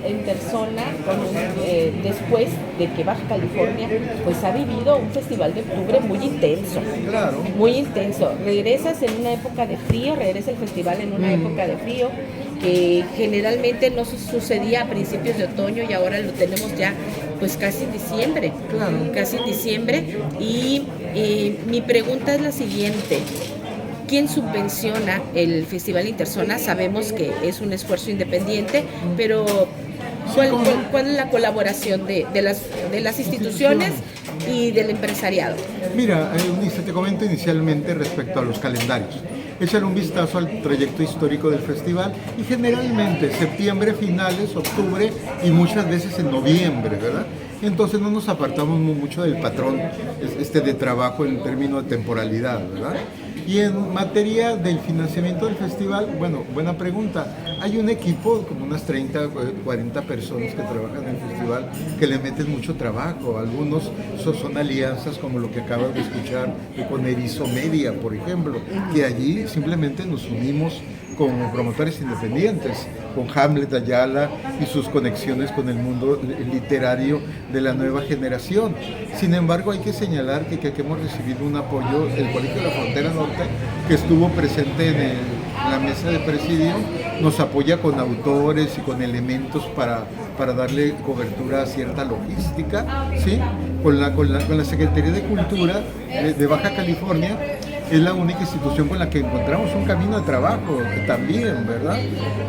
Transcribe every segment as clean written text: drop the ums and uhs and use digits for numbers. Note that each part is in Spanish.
Interzona, después de que Baja California pues ha vivido un festival de octubre muy intenso. Claro. Muy intenso. Regresas en una época de frío, regresa el festival en una época de frío, que generalmente no sucedía a principios de otoño y ahora lo tenemos ya pues casi en diciembre. Claro. Casi en diciembre. Y mi pregunta es la siguiente. ¿Quién subvenciona el Festival Interzona? Sabemos que es un esfuerzo independiente, pero ¿cuál es la colaboración de las instituciones y del empresariado? Mira, Eunice, te comento inicialmente respecto a los calendarios. Echar un vistazo al trayecto histórico del festival y generalmente septiembre, finales, octubre y muchas veces en noviembre, ¿verdad? Entonces no nos apartamos mucho del patrón de trabajo en términos de temporalidad, ¿verdad? Y en materia del financiamiento del festival, bueno, buena pregunta. Hay un equipo, como unas 30, 40 personas que trabajan en el festival, que le meten mucho trabajo. Algunos son alianzas, como lo que acabas de escuchar con Erizo Media, por ejemplo, que allí simplemente nos unimos como promotores independientes, con Hamlet Ayala y sus conexiones con el mundo literario de la nueva generación. Sin embargo, hay que señalar que hemos recibido un apoyo del Colegio de la Frontera Norte, que estuvo presente en la mesa de presidium, nos apoya con autores y con elementos para darle cobertura a cierta logística, ¿sí? Con la Secretaría de Cultura de Baja California. Es la única institución con la que encontramos un camino de trabajo también, ¿verdad?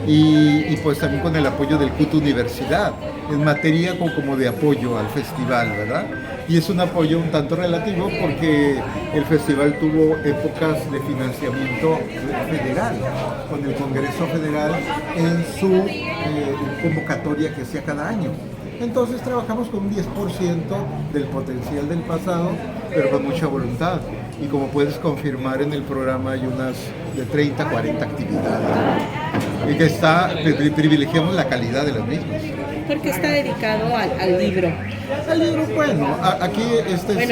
Y pues también con el apoyo del CUT Universidad, en materia como de apoyo al festival, ¿verdad? Y es un apoyo un tanto relativo porque el festival tuvo épocas de financiamiento federal, con el Congreso Federal en su convocatoria que hacía cada año. Entonces trabajamos con un 10% del potencial del pasado, pero con mucha voluntad. Y como puedes confirmar, en el programa hay unas de 30, 40 actividades. Y que privilegiamos la calidad de las mismas. Porque está dedicado al libro. Al libro, bueno, aquí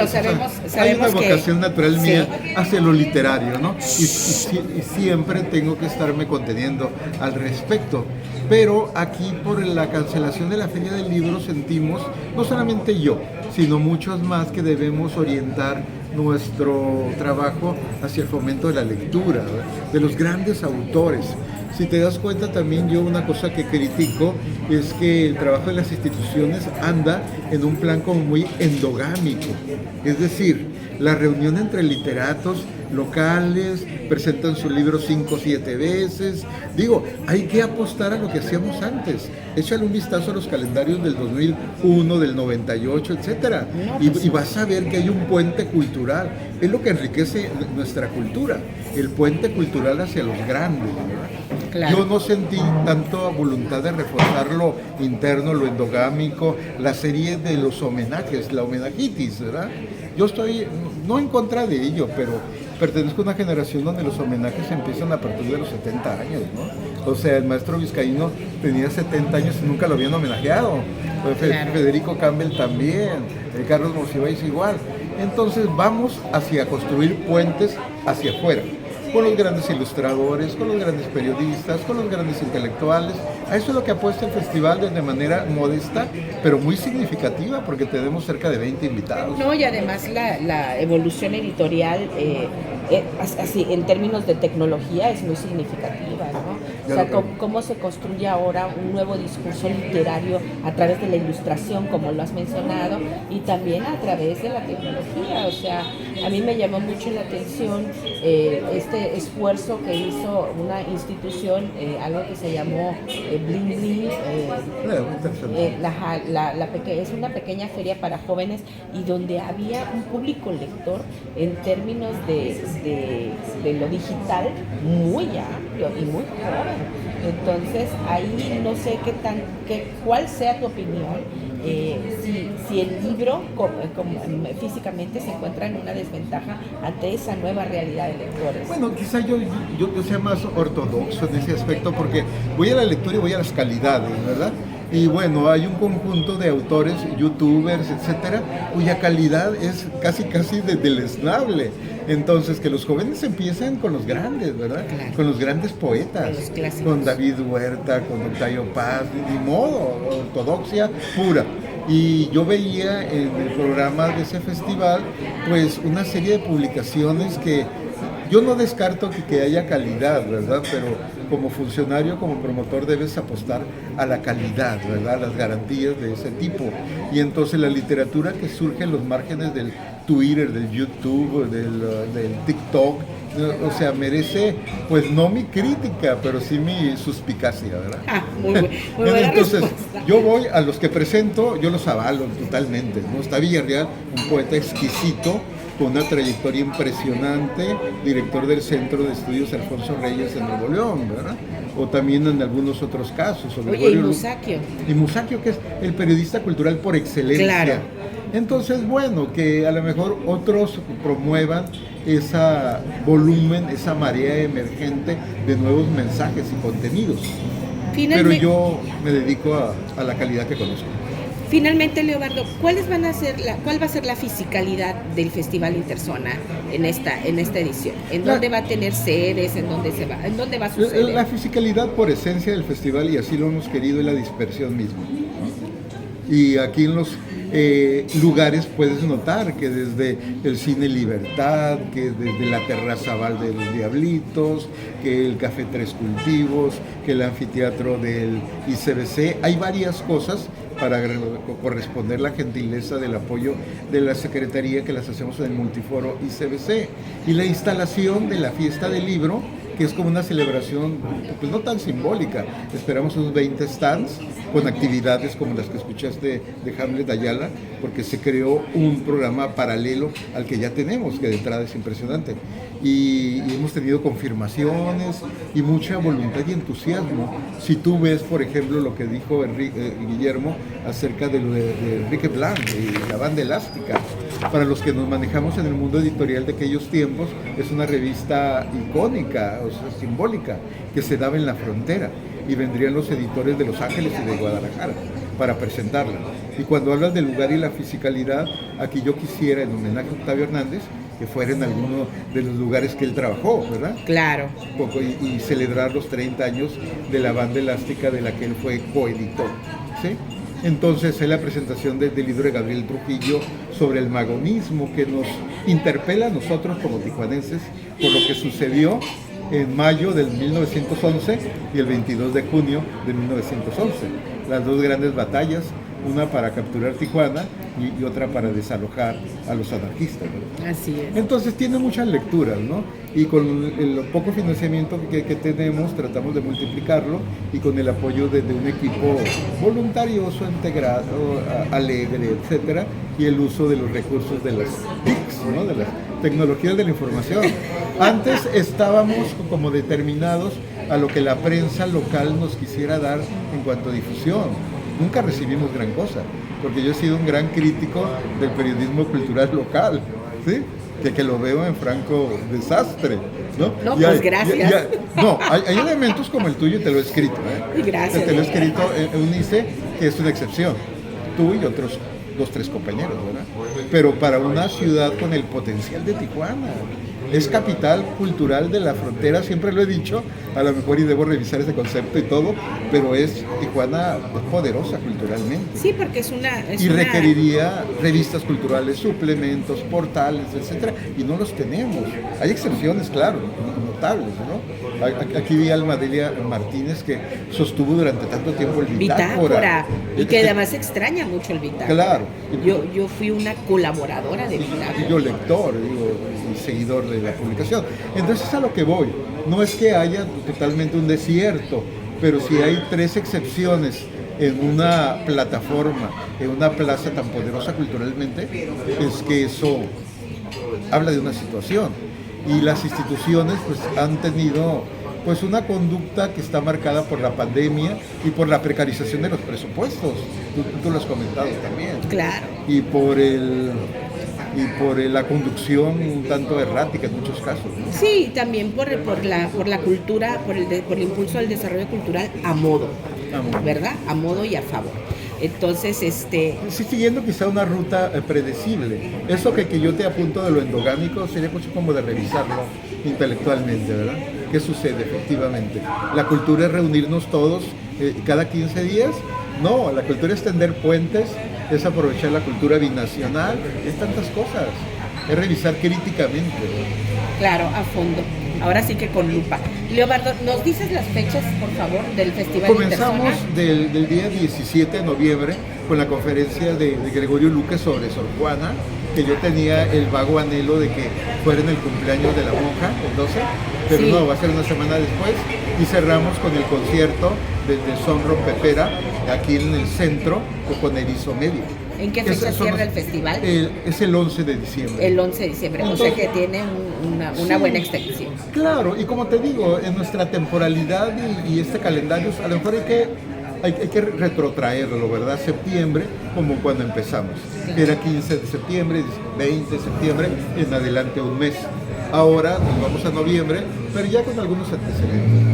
sabemos hay una vocación que, natural mía sí, hacia lo literario, ¿no? Y siempre tengo que estarme conteniendo al respecto. Pero aquí, por la cancelación de la Feria del Libro, sentimos, no solamente yo, sino muchos más, que debemos orientar nuestro trabajo hacia el fomento de la lectura, ¿verdad? De los grandes autores. Si te das cuenta, también yo una cosa que critico es que el trabajo de las instituciones anda en un plan como muy endogámico. Es decir, la reunión entre literatos locales, presentan su libro 5 o 7 veces. Digo, hay que apostar a lo que hacíamos antes. Échale un vistazo a los calendarios del 2001, del 98, etcétera, y vas a ver que hay un puente cultural. Es lo que enriquece nuestra cultura, el puente cultural hacia los grandes, ¿verdad? Claro. Yo no sentí tanto voluntad de reforzar lo interno, lo endogámico, la serie de los homenajes, la homenajitis, ¿verdad? Yo estoy no en contra de ello, pero pertenezco a una generación donde los homenajes empiezan a partir de los 70 años, ¿no? O sea, el maestro vizcaíno tenía 70 años y nunca lo habían homenajeado. Claro. Federico Campbell también, Carlos Monsiváis igual. Entonces vamos hacia construir puentes hacia afuera, con los grandes ilustradores, con los grandes periodistas, con los grandes intelectuales. A eso es lo que apuesta el festival de manera modesta, pero muy significativa, porque tenemos cerca de 20 invitados. No, y además la evolución editorial, así en términos de tecnología, es muy significativa, ¿no? O sea, cómo se construye ahora un nuevo discurso literario a través de la ilustración, como lo has mencionado, y también a través de la tecnología. O sea, a mí me llamó mucho la atención este esfuerzo que hizo una institución, algo que se llamó Bling Bling, es una pequeña feria para jóvenes, y donde había un público lector en términos de lo digital muy amplio y muy joven. Entonces ahí no sé cuál sea tu opinión, si el libro físicamente se encuentra en una desventaja ante esa nueva realidad de lectores. Bueno, quizá yo sea más ortodoxo en ese aspecto, porque voy a la lectura y voy a las calidades, ¿verdad? Y bueno, hay un conjunto de autores, youtubers, etcétera, cuya calidad es casi deleznable. Entonces, que los jóvenes empiecen con los grandes, ¿verdad? Claro. Con los grandes poetas, Con los clásicos. con David Huerta, con Octavio Paz, ni modo, ortodoxia pura. Y yo veía en el programa de ese festival, pues una serie de publicaciones que yo no descarto que haya calidad, ¿verdad? Pero como funcionario, como promotor, debes apostar a la calidad, ¿verdad? Las garantías de ese tipo. Y entonces la literatura que surge en los márgenes del Twitter, del YouTube, del TikTok, o sea, merece, pues no mi crítica, pero sí mi suspicacia, ¿verdad? Muy buena Entonces, respuesta. yo voy a los que presento, yo los avalo totalmente, ¿no? Está Villarreal, un poeta exquisito, con una trayectoria impresionante, director del Centro de Estudios Alfonso Reyes en Nuevo León, ¿verdad? O también en algunos otros casos. Oye, y Musacchio. Y Musacchio, que es el periodista cultural por excelencia. Claro. Entonces, bueno, que a lo mejor otros promuevan ese volumen, esa marea emergente de nuevos mensajes y contenidos. Pero yo me dedico a la calidad que conozco. Finalmente, Leobardo, ¿cuál va a ser la fisicalidad del Festival Interzona en esta edición? ¿En dónde va a tener sedes? ¿En dónde va a suceder? La fisicalidad por esencia del festival, y así lo hemos querido, es la dispersión misma, ¿no? Y aquí en los lugares puedes notar que desde el Cine Libertad, que desde la Terraza Val de los Diablitos, que el Café Tres Cultivos, que el anfiteatro del ICBC, hay varias cosas para corresponder la gentileza del apoyo de la Secretaría, que las hacemos en el multiforo ICBC, y la instalación de la fiesta del libro, que es como una celebración pues no tan simbólica. Esperamos unos 20 stands con actividades como las que escuchaste de Hamlet Ayala, porque se creó un programa paralelo al que ya tenemos, que de entrada es impresionante. Y hemos tenido confirmaciones y mucha voluntad y entusiasmo. Si tú ves, por ejemplo, lo que dijo Guillermo acerca de lo de Enrique Blanc y la banda elástica, para los que nos manejamos en el mundo editorial de aquellos tiempos, es una revista icónica, o sea, simbólica, que se daba en la frontera, y vendrían los editores de Los Ángeles y de Guadalajara para presentarla. Y cuando hablas del lugar y la fisicalidad, aquí yo quisiera, en homenaje a Octavio Hernández, que fuera en alguno de los lugares que él trabajó, ¿verdad? Claro. Y celebrar los 30 años de la banda elástica de la que él fue coeditor, ¿sí? Entonces es la presentación del libro de Gabriel Trujillo sobre el magonismo, que nos interpela a nosotros como tijuanenses por lo que sucedió en mayo del 1911 y el 22 de junio de 1911. Las dos grandes batallas, una para capturar Tijuana y otra para desalojar a los anarquistas, ¿no? Así es. Entonces tiene muchas lecturas, ¿no? Y con el poco financiamiento que tenemos tratamos de multiplicarlo, y con el apoyo de un equipo voluntarioso, integrado, alegre, etcétera, y el uso de los recursos de las TICs, ¿no? De las tecnologías de la información. Antes estábamos como determinados a lo que la prensa local nos quisiera dar en cuanto a difusión. Nunca recibimos gran cosa, porque yo he sido un gran crítico del periodismo cultural local, ¿sí? Que lo veo en franco desastre, ¿no? No, pues gracias. No, hay elementos como el tuyo, y te lo he escrito, ¿eh? Gracias. Te lo he escrito en un ICE, que es una excepción. Tú y otros 2-3 compañeros, ¿verdad? Pero para una ciudad con el potencial de Tijuana, es capital cultural de la frontera, siempre lo he dicho, a lo mejor y debo revisar ese concepto y todo, pero Tijuana es poderosa culturalmente. Sí, porque requeriría revistas culturales, suplementos, portales, etcétera, y no los tenemos. Hay excepciones, claro, notables, ¿no? Aquí vi a Almadelia Martínez, que sostuvo durante tanto tiempo el Bitácora. Y que además extraña mucho el Bitácora. Claro. Yo fui una colaboradora de Bitácora. Y yo lector, y seguidor de la publicación. Entonces a lo que voy, no es que haya totalmente un desierto, pero si hay 3 excepciones en una plataforma, en una plaza tan poderosa culturalmente, es que eso habla de una situación. Y las instituciones pues han tenido pues una conducta que está marcada por la pandemia y por la precarización de los presupuestos. Tú lo has comentado también. Claro. Y por la conducción un tanto errática en muchos casos, ¿no? Sí, también por la cultura, por el impulso al desarrollo cultural a modo, ¿verdad? A modo y a favor. Entonces, Sí, siguiendo quizá una ruta predecible. Eso que yo te apunto de lo endogámico sería mucho como de revisarlo intelectualmente, ¿verdad? ¿Qué sucede efectivamente? ¿La cultura es reunirnos todos cada 15 días? No, la cultura es tender puentes, es aprovechar la cultura binacional, es tantas cosas, es revisar críticamente, ¿no? claro, a fondo. Ahora sí que con lupa. Leobardo, ¿nos dices las fechas, por favor, del Festival Comenzamos Interzona? del día 17 de noviembre con la conferencia de Gregorio Luque sobre Sor Juana, que yo tenía el vago anhelo de que fuera en el cumpleaños de la monja, el 12, pero Sí. no, va a ser una semana después. Y cerramos con el concierto de Son Rompepera, aquí en el centro, con Erizo Medio. ¿En qué fecha cierra el festival? Es el 11 de diciembre. El 11 de diciembre, o sea que tiene una Sí, buena extensión. claro, y como te digo, en nuestra temporalidad y este calendario, a lo mejor hay que retrotraerlo, ¿verdad? Septiembre, como cuando empezamos. Era 15 de septiembre, 20 de septiembre, en adelante un mes. Ahora nos vamos a noviembre, pero ya con algunos antecedentes.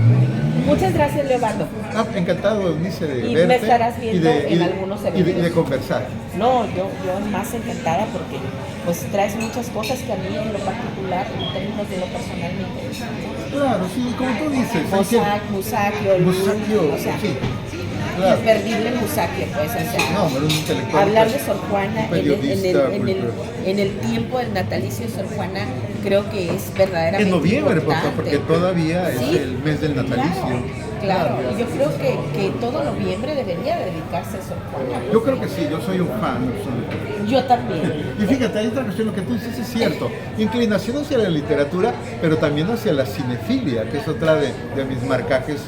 Muchas gracias, Leobardo. Encantado, Eunice, de Y verte. me estarás viendo en de- algunos y eventos. de conversar. No, yo más encantada porque pues traes muchas cosas que a mí en lo particular, en términos de lo personal, me interesan. Claro, sí, como tú dices. hay que- Musacchio, Musacchio, o sea, sí. Claro. imperdible Musacchio, pues, o sea, No, pero un intelectual. hablar de Sor Juana un periodista, en el tiempo del natalicio de Sor Juana, creo que es verdaderamente en noviembre, importante. porque todavía Sí, es el mes del natalicio. Claro, y yo creo que todo noviembre debería dedicarse a Sor Juana. Yo creo que sí, yo soy un fan absoluto. Yo también. Y fíjate, hay otra cuestión, lo que tú dices es cierto. Inclinación hacia la literatura, pero también hacia la cinefilia, que es otra de mis marcajes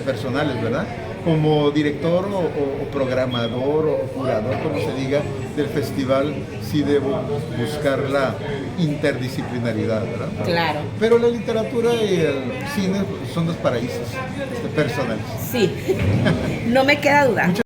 personales, ¿verdad? Como director o programador o curador, como se diga, del festival, sí debo buscar la interdisciplinaridad, ¿verdad? Claro. Pero la literatura y el cine son dos paraísos personales. Sí, no me queda duda.